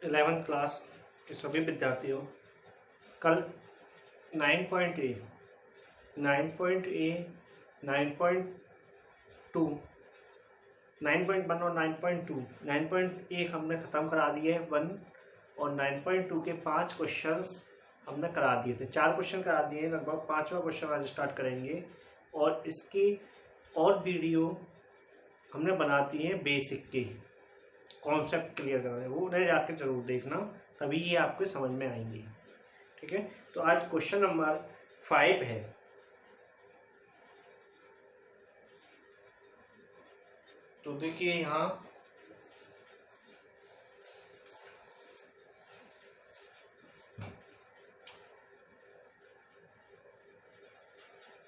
11th class के सभी विद्यार्थियों, कल 9.A 9.A 9.2 9.1 और 9.2 9.1 हमने ख़त्म करा दिए 1 और 9.2 के 5 क्वेश्चंस हमने करा दिए थे। 4 क्वेश्चन करा दिए, लगभग 5वां क्वेश्चन आज स्टार्ट करेंगे और इसकी और वीडियो हमने बनाती हैं बेसिक के कॉन्सेप्ट क्लियर करने, वो उन्हें जाके जरूर देखना, तभी ये आपके समझ में आएंगे। ठीक है, तो आज क्वेश्चन नंबर 5 है। तो देखिए यहाँ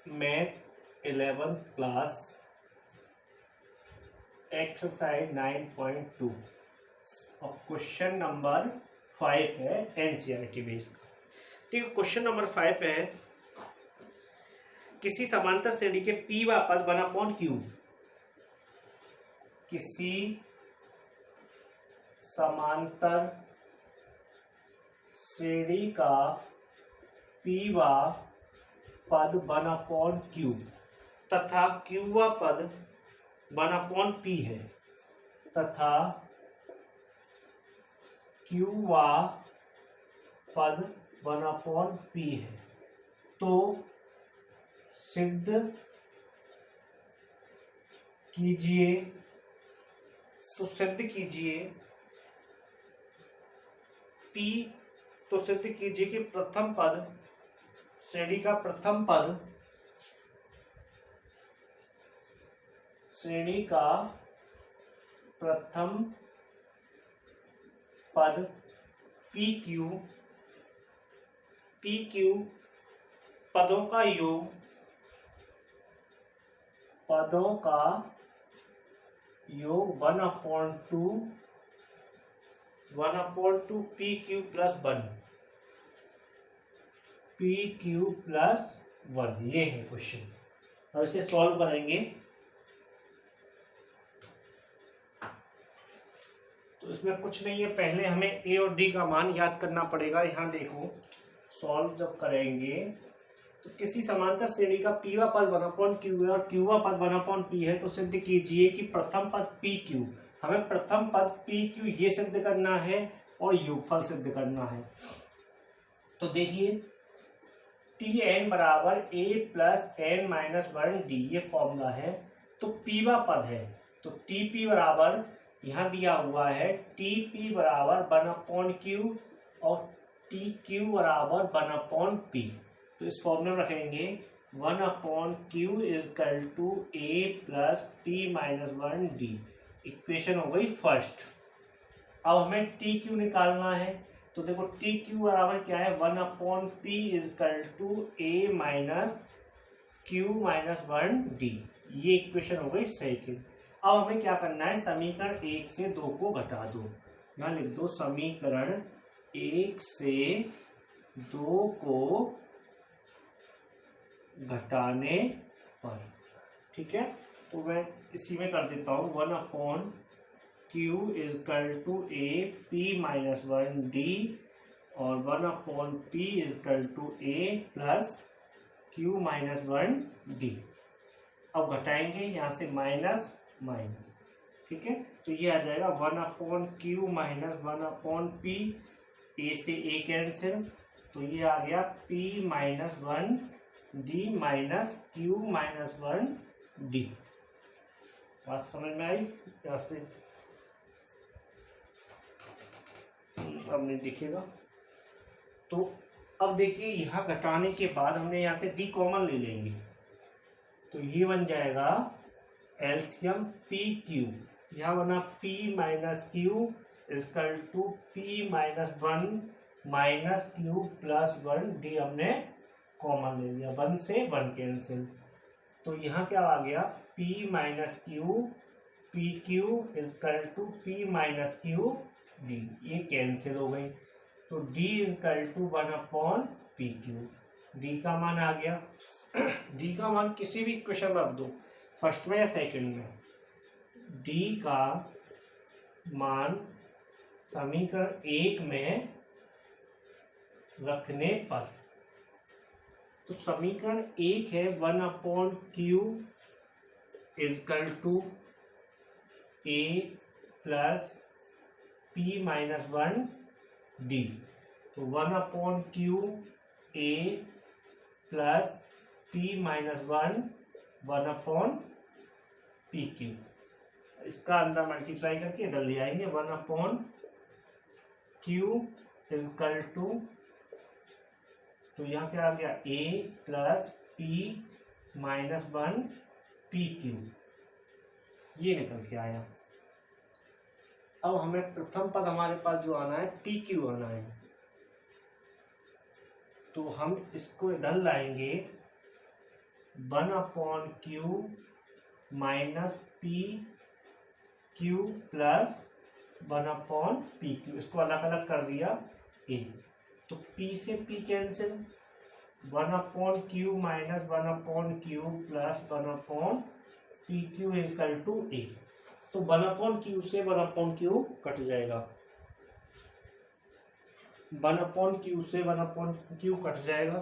मैथ 11th क्लास एक्सरसाइज 9.2 और क्वेश्चन नंबर 5 है एनसीईआरटी बेस्ड। देखो क्वेश्चन नंबर 5 है, किसी समांतर श्रेणी के P व पद 1/Q, किसी समांतर श्रेणी का P व पद 1/Q तथा Q व पद 1/P है तथा Q व पद 1/P है, तो सिद्ध कीजिए कि प्रथम पद श्रेणी का प्रथम पद PQ पदों का योग 1/2 PQ प्लस 1 ये है क्वेश्चन। अब इसे सॉल्व करेंगे तो इसमें कुछ नहीं है, पहले हमें ए और डी का मान याद करना पड़ेगा। यहाँ देखो, सॉल्व जब करेंगे तो किसी समांतर श्रेणी का P व पद 1/Q है और Q व पद 1/P है, तो सिद्ध कीजिए कि प्रथम पद PQ, हमें प्रथम पद PQ ये सिद्ध करना है और योगफल सिद्ध करना है। तो देखिए Tn बराबर A प्लस n-1 D ये फॉर्मूला है। तो P व पद है तो TP बराबर यहाँ दिया हुआ है TP बराबर 1/Q और TQ बराबर 1/P। तो इस फॉर्मूला में रखेंगे 1/Q equal to A plus P-1 D। Equation हो गई फर्स्ट। अब हमें TQ निकालना है, तो देखो TQ बराबर क्या है 1/P equal to A minus Q-1 D। ये इक्वेशन हो गई सेकेंड। अब हमें क्या करना है, समीकरण 1 से 2 को घटा दो। यहाँ लिख दो समीकरण 1 से 2 को घटाने पर। ठीक है, तो मैं इसी में कर देता हूँ 1/Q equal to A P-1 D और 1/P equal to A plus Q-1 D। अब घटाएंगे यहाँ से माइनस माइनस। ठीक है, तो ये आ जाएगा 1/Q माइनस 1/P, A से A कैंसिल, तो ये आ गया P-1 D minus Q-1 D। बात समझ में आई? यहाँ से अब नहीं दिखेगा। तो अब देखिए यहाँ घटाने के बाद हमने यहाँ से D कॉमन ले लेंगे, तो ये बन जाएगा एलसीएम PQ। यहाँ बना P-Q equal to P-1 minus Q plus 1 D हमने कॉमन ले लिया, 1 से 1 कैंसिल, तो यहाँ क्या आ गया P-Q PQ equal to P-Q D। ये कैंसिल हो गई, तो D is equal to 1/PQ। D का मान आ गया। D का मान किसी भी इक्वेशन में रख दो, फर्स्ट में या सेकंड में। D का मान समीकरण 1 में रखने पर, तो समीकरण 1 है 1/q equal to a plus p minus 1 d। तो 1/q a plus p minus 1/pq। इसका अंदर मल्टीप्लाई करके इधर ले आएंगे 1/q इजकल टू, तो यहाँ क्या आ गया a plus p minus 1/pq, ये निकल के आया। अब हमें प्रथम पद हमारे पास जो आना है pq आना है, तो हम इसको इधर लाएंगे 1/q minus pq plus 1/pq, इसको अलग अलग कर दिया a, तो p से p cancel, 1/q minus 1/q plus 1/pq equal to a। तो 1/q से 1/q कट जाएगा, 1/q से 1/q कट जाएगा,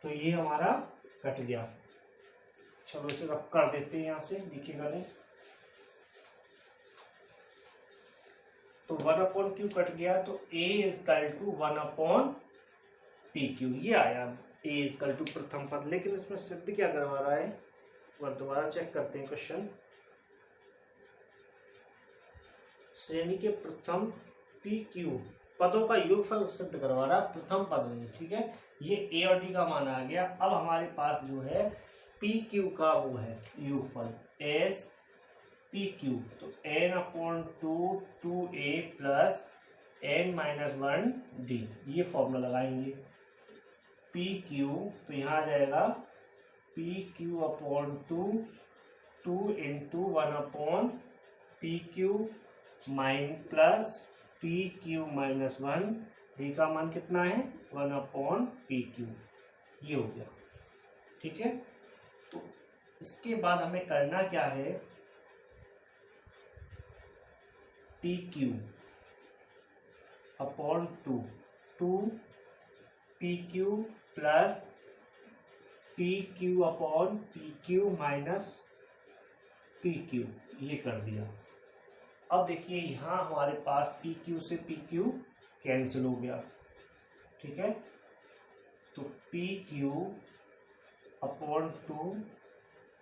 तो ये हमारा कट गया। चलो इसे रब कर देते हैं यहाँ से, देखिएगा नहीं, तो 1/q कट गया, तो a इजकल टू 1/pq, ये आया a इजकल टू प्रथम पद। लेकिन इसमें सिद्ध क्या करवा रहा है, वह दोबारा चेक करते हैं क्वेश्चन। श्रेणी के प्रथम pq पदों का योगफल सिद्ध करवा रहा प्रथम पद में, ठीक है। ये a और d का मान आ गया। अब हमारे पास जो है pq का वो है योगफल s pq, तो n/2 2a plus n minus 1 d, ये फॉर्मूला लगाएंगे। pq तो यहाँ आ जाएगा pq/2 2 into 1/pq plus pq minus 1, d का मान कितना है 1/pq, ये हो गया, ठीक है। तो इसके बाद हमें करना क्या है, pq/2 2 pq plus pq/pq minus pq, ये कर दिया। अब देखिए यहाँ हमारे पास pq से pq कैंसिल हो गया, ठीक है। तो pq/2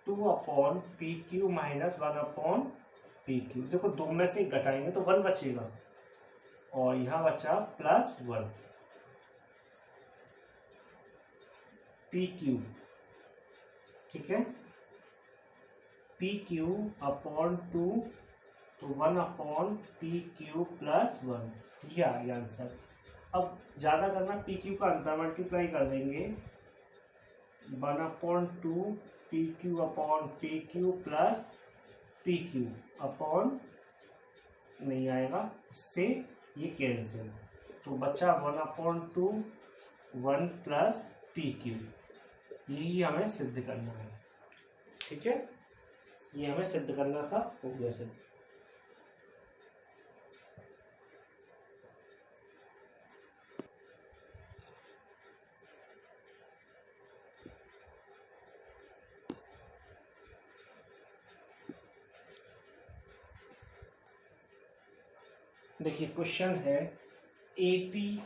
2/pq माइनस 1/pq, देखो दो में से घटाएंगे तो 1 बचेगा, और यहाँ बचा प्लस 1 pq, ठीक है। pq/2 तो 1/pq प्लस 1, ये आ गया आंसर। अब ज़्यादा करना, pq का अंतर मल्टीप्लाई कर देंगे 1/2 pq/pq प्लस pq अपॉन, नहीं आएगा, इससे ये कैंसिल, तो बचा 1/2 1 प्लस pq, यही हमें सिद्ध करना है, ठीक है। ये हमें सिद्ध करना था, हो गया सिद्ध। देखिए क्वेश्चन है एपी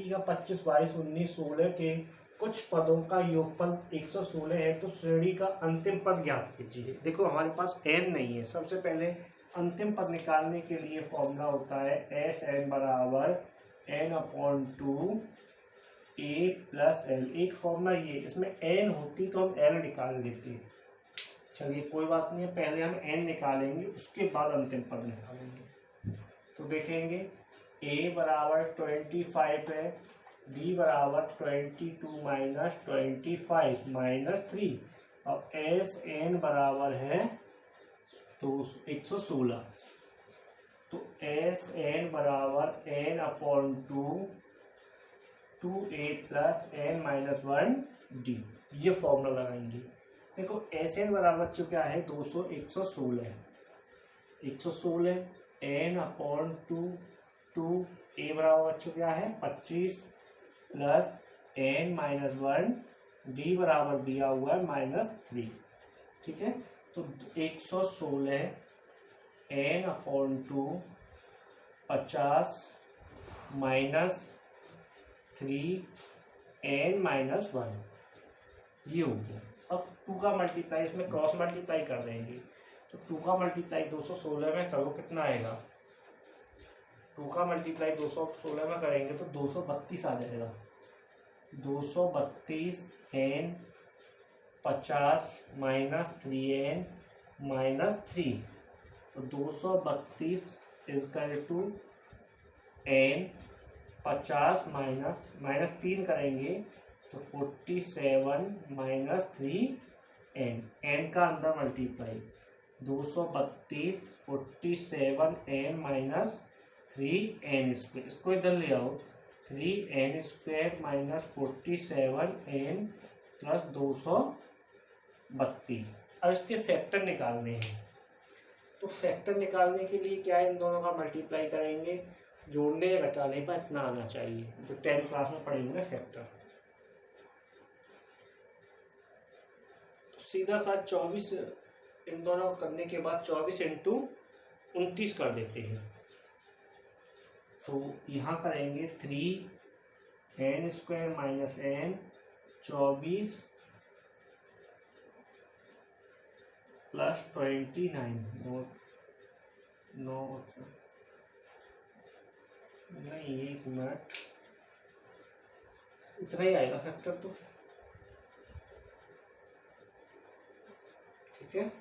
का 25 22 19 16 के कुछ पदों का योगफल 116 है, तो श्रेणी का अंतिम पद ज्ञात कीजिए। देखो हमारे पास n नहीं है, सबसे पहले अंतिम पद निकालने के लिए फॉर्मूला होता है Sn बराबर n/2 a प्लस l। एक फॉर्मूला ये, इसमें n होती तो हम l निकाल देते। चलिए कोई बात नहीं है, पहले हम n निकालेंगे, उसके बाद अंतिम पद निकालेंगे। तो देखेंगे a बराबर 25 है, d बराबर 22 माइनस 25 माइनस 3, और Sn बराबर है तो 116, तो Sn बराबर n/2 2a plus n minus 1 d, ये फॉर्मूला लगाएंगे। देखो Sn बराबर जो क्या है 116 है, 116 एन अपॉन टू ए बराबर बच्चों क्या है 25 प्लस एन माइनस 1 डी बराबर दिया हुआ है -3। ठीक है, तो 116 एन अपॉन 2 50 -3 एन -1 ये हो गया। अब 2 का मल्टीप्लाई इसमें क्रॉस मल्टीप्लाई कर देंगे, तो 2 का मल्टीप्लाई 216 में करो कितना आएगा, 2 का मल्टीप्लाई 216 में करेंगे तो 232 आ जाएगा। 232 एन 50 -3 एन -3, तो 232 इजकल टू एन 50 -3 करेंगे तो 47 -3 एन का अंदर मल्टीप्लाई 232 47 एन -3 एन स्क्वायर, इसको इधर ले आओ 3 एन स्क्वायर -47 एन प्लस 232। अब इसके फैक्टर निकालने हैं, तो फैक्टर निकालने के लिए क्या है, इन दोनों का मल्टीप्लाई करेंगे, जोड़ने या घटाने पर इतना आना चाहिए, तो 10th क्लास में पढ़े होंगे फैक्टर। तो सीधा साथ 24 इन दोनों करने के बाद 24 इंटू 29 कर देते हैं। तो यहाँ करेंगे 3 n square minus n 24 plus 29 नहीं 1 मिनट इतना ही आएगा फैक्टर, तो ठीक है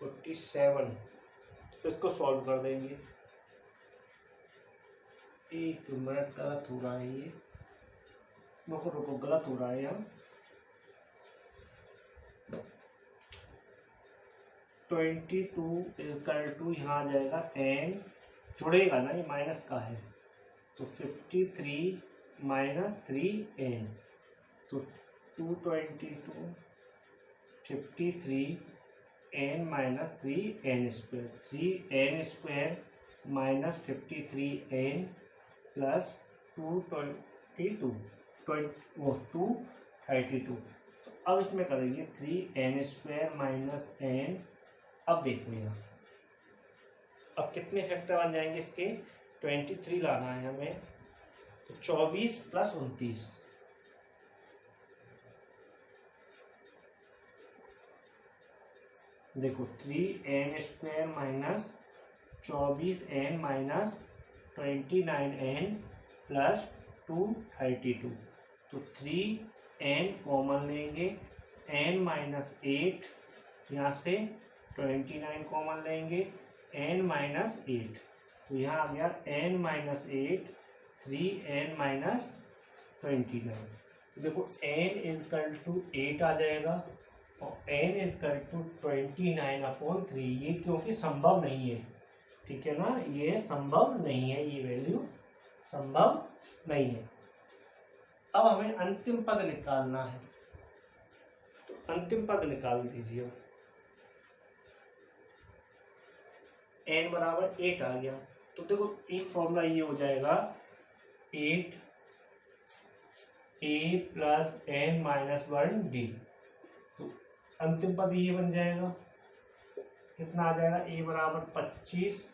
47, तो इसको सॉल्व कर देंगे। 1 मिनट गलत हो रहा है ये, रुको गलत हो रहा है यहाँ। 22 इक्वल टू यहाँ आ जाएगा एन जुड़ेगा ना, ये माइनस का है, तो 53 -3 एन, तो 222 53 n -3 n square, 3 n square -53 n plus 232 232। तो अब इसमें करेंगे 3 एन स्क्वायर माइनस एन। अब देखो यहाँ अब कितने फैक्टर बन जाएंगे इसके, 23 लाना है हमें, तो 24 प्लस 29, देखो 3 n square minus 24 n minus 29 n plus 232, तो 3 एन कॉमन लेंगे, एन -8 यहाँ से 29 कॉमन लेंगे, n -8, तो यहाँ आ गया n -8 3n -29। देखो n इजकल टू 8 आ जाएगा और n इजकल टू 29/3, ये क्योंकि संभव नहीं है, ठीक है ना, ये संभव नहीं है, ये वैल्यू संभव नहीं है। अब हमें अंतिम पद निकालना है, तो अंतिम पद निकाल दीजिए। n बराबर 8 आ गया, तो देखो एक फॉर्मूला ये हो जाएगा 8 a प्लस n -1 d, तो अंतिम पद ये बन जाएगा, कितना आ जाएगा, a बराबर 25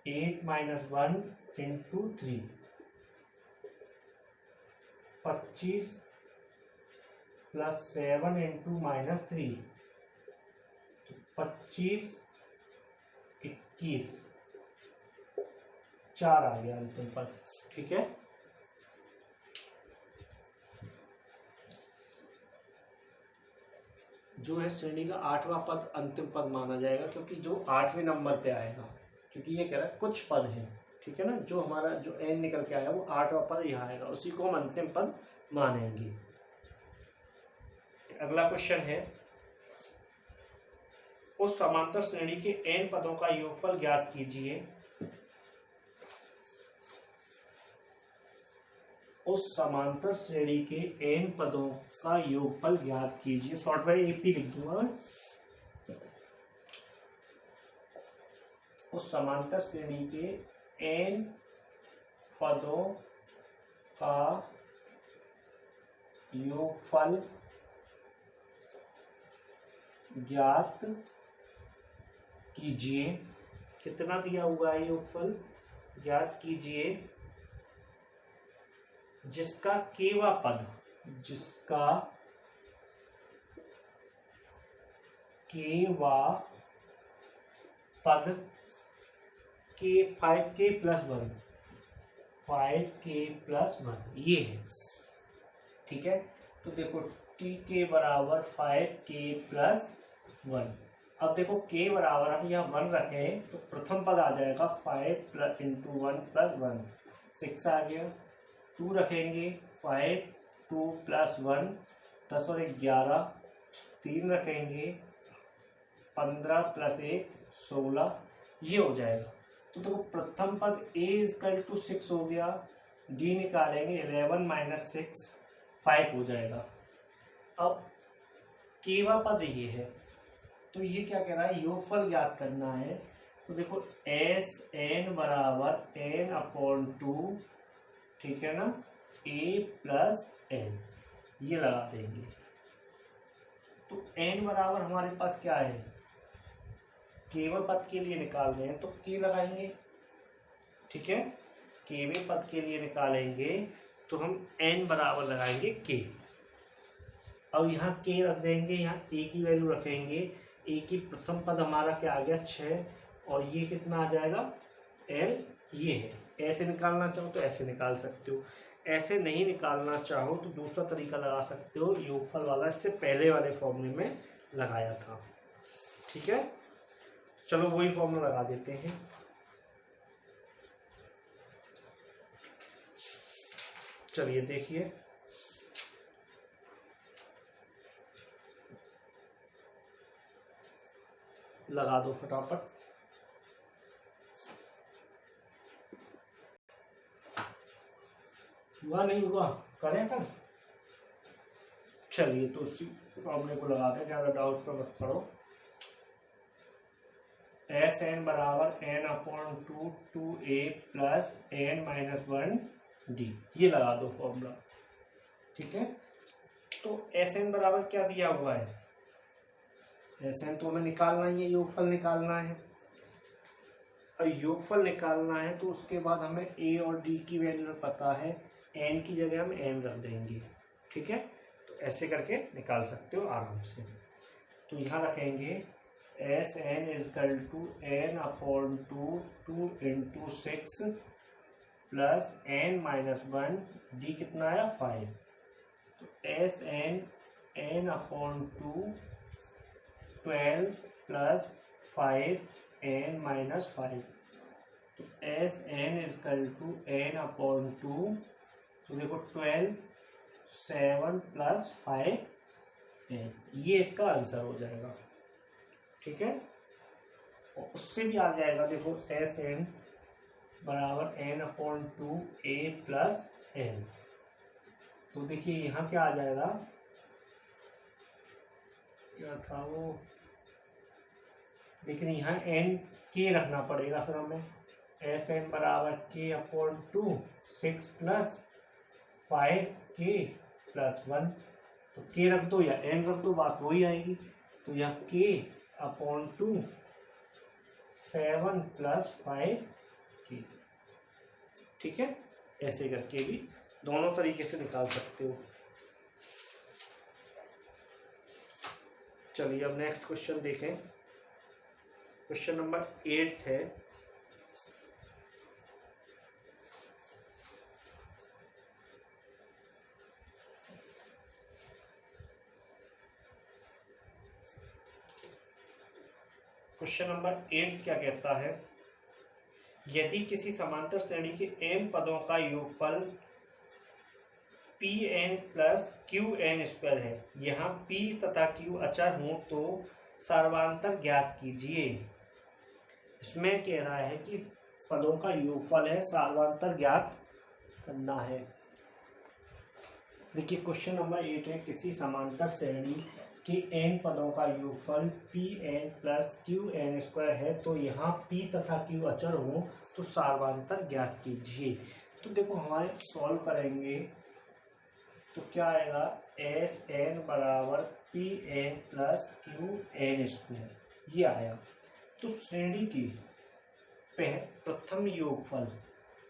8 -1 इंटू 3, 25 प्लस 7 इंटू -3, 25 21 4 आ गया अंतिम पद, ठीक है। जो है श्रेणी का 8वां पद अंतिम पद माना जाएगा, क्योंकि जो 8वें नंबर पे आएगा, क्योंकि ये कह रहा है कुछ पद हैं, ठीक है ना, जो हमारा जो n निकल के आया वो 8वां पद यहाँ आएगा, उसी को हम अंतिम पद मानेंगे। अगला क्वेश्चन है, उस समांतर श्रेणी के n पदों का योगफल ज्ञात कीजिए। उस समांतर श्रेणी के n पदों का योगफल ज्ञात कीजिए। शॉर्ट में एपी लिख दूंगा। उस समांतर श्रेणी के n पदों का योगफल ज्ञात कीजिए। कितना दिया हुआ है योगफल? ज्ञात कीजिए जिसका केवा पद के 5k+1 ये है। ठीक है, तो देखो t के बराबर 5k+1। अब देखो k बराबर हम यहाँ 1 रखें तो प्रथम पद आ जाएगा 5 × 1 + 1 6 आ गया। 2 रखेंगे 5 2 + 1 10 और 11। 3 रखेंगे 15 + 1 16 ये हो जाएगा। तो देखो प्रथम पद a = 6 हो गया। d निकालेंगे 11 - 6 5 हो जाएगा। अब केवा पद ये है, तो ये क्या कह रहा है? योगफल ज्ञात करना है। तो देखो Sn बराबर n/2, ठीक है ना, a + n ये लगा देंगे। तो n बराबर हमारे पास क्या है? केवल पद के लिए निकाल रहे हैं तो k लगाएंगे। ठीक है, केवल पद के लिए निकालेंगे तो हम n बराबर लगाएंगे k। अब यहाँ k रख देंगे, यहाँ a की वैल्यू रखेंगे। a की प्रथम पद हमारा क्या आ गया? 6 और ये कितना आ जाएगा? l ये है। ऐसे निकालना चाहो तो ऐसे निकाल सकते हो, ऐसे नहीं निकालना चाहो तो दूसरा तरीका लगा सकते हो, योगफल वाला, इससे पहले वाले फॉर्मूले में लगाया था। ठीक है, चलो वही फॉर्मूला लगा देते हैं। चलिए देखिए, लगा दो फटाफट। हुआ नहीं हुआ? करें फिर। चलिए तो उसी फॉर्मूले को लगा दें, ज़्यादा डाउट पर मत पड़ो। Sn बराबर n/2 2a + n - 1d ये लगा दो फॉर्मूला। ठीक है, तो Sn बराबर क्या दिया हुआ है? Sn तो हमें निकालना ही है, योगफल निकालना है। और योगफल निकालना है तो उसके बाद हमें a और d की वैल्यू पता है, n की जगह हम n रख देंगे। ठीक है, तो ऐसे करके निकाल सकते हो आराम से। तो यहाँ रखेंगे Sn = n/2 2 × 6 + n - 1 d कितना आया? 5। तो Sn n/2 12 + 5 n - 5। तो Sn = n/2, तो देखो 12 7 + 5 n ये इसका आंसर हो जाएगा। ठीक है, और उससे भी आ जाएगा, देखो Sn बराबर n/2 a + n। तो देखिए यहाँ क्या आ जाएगा? क्या था वो? लेकिन यहाँ n k रखना पड़ेगा फिर हमें। Sn बराबर k/2 6 + 5k + 1। तो k रख दो या n रख दो, बात वही आएगी। तो यह k/2 7 + 5k। ठीक है, ऐसे करके भी दोनों तरीके से निकाल सकते हो। चलिए अब नेक्स्ट क्वेश्चन देखें। क्वेश्चन नंबर 8 है। क्वेश्चन नंबर 8 क्या कहता है? यदि किसी समांतर श्रेणी के n पदों का योगफल Pn + Qn² है, यहाँ P तथा Q अचर हों तो सर्वांतर ज्ञात कीजिए। इसमें कह रहा है कि पदों का योगफल है, सर्वांतर ज्ञात करना है। देखिए क्वेश्चन नंबर 8 है, किसी समांतर श्रेणी कि n पदों का योगफल Pn प्लस Qn² है, तो यहाँ P तथा Q अचर हो तो सार्वधातुक ज्ञात कीजिए। तो देखो हमारे सॉल्व करेंगे तो क्या आएगा, Sn बराबर Pn प्लस Qn², ये आया। तो श्रेणी की प्रथम योगफल,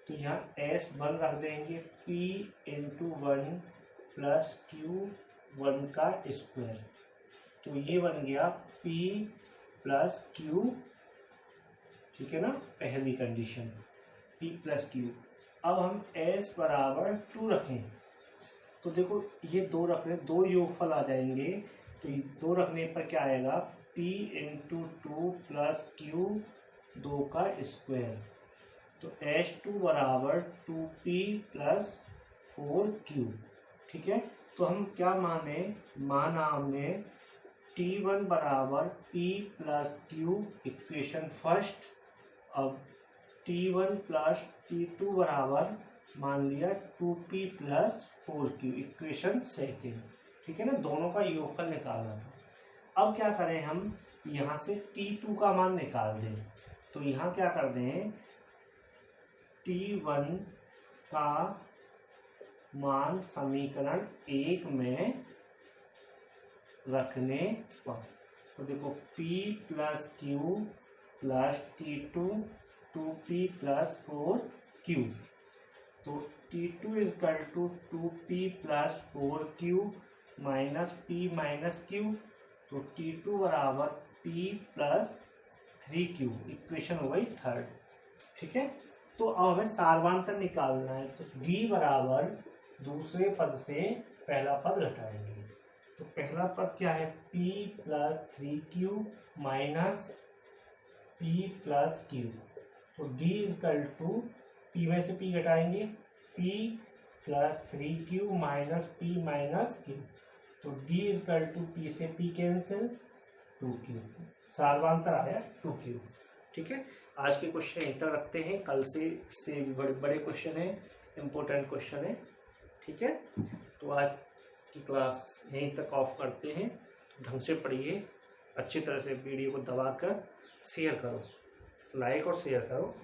तो यहाँ S1 रख देंगे, P इंटू 1 प्लस Q1 का स्क्वायर, तो ये बन गया P प्लस Q, ठीक है ना, पहली कंडीशन P प्लस Q। अब हम S बराबर 2 रखें, तो देखो ये 2 रख रहे, 2 योगफल आ जाएंगे, तो ये 2 रखने पर क्या आएगा, P इंटू 2 प्लस Q 2 का स्क्वायर, तो S2 बराबर 2P प्लस 4Q, ठीक है। तो हम क्या माना हमने T1 बराबर P plus Q equation first, अब T1 प्लस T2 बराबर मान लिया 2P plus 4Q equation second, ठीक है ना, दोनों का योगफल निकालना था। अब क्या करें, हम यहाँ से T2 का मान निकाल दें, तो यहाँ क्या कर दें, T1 का मान समीकरण 1 में रखने पर, तो देखो P plus Q plus T2 2P plus 4Q, तो T2 equal to 2P plus 4Q minus P minus Q, तो T2 बराबर P प्लस 3Q, इक्वेशन हो गई थर्ड, ठीक है। तो अब हमें सार्वधातुक निकालना है, तो D बराबर दूसरे पद से पहला पद घटाएंगे, तो पहला पद क्या है, P plus 3Q minus P plus Q, तो D इजकल टू P में से P घटाएंगे, P plus 3Q minus P minus Q, तो D इजकल टू P से P कैंसिल 2Q, सार्वधातुक आया 2Q, ठीक है। आज के क्वेश्चन यहीं तक रखते हैं, कल से भी बड़े बड़े क्वेश्चन हैं, इम्पोर्टेंट क्वेश्चन है, ठीक है। तो आज की क्लास यहीं तक ऑफ करते हैं, ढंग से पढ़िए, अच्छी तरह से वीडियो को दबाकर शेयर करो, लाइक और शेयर करो।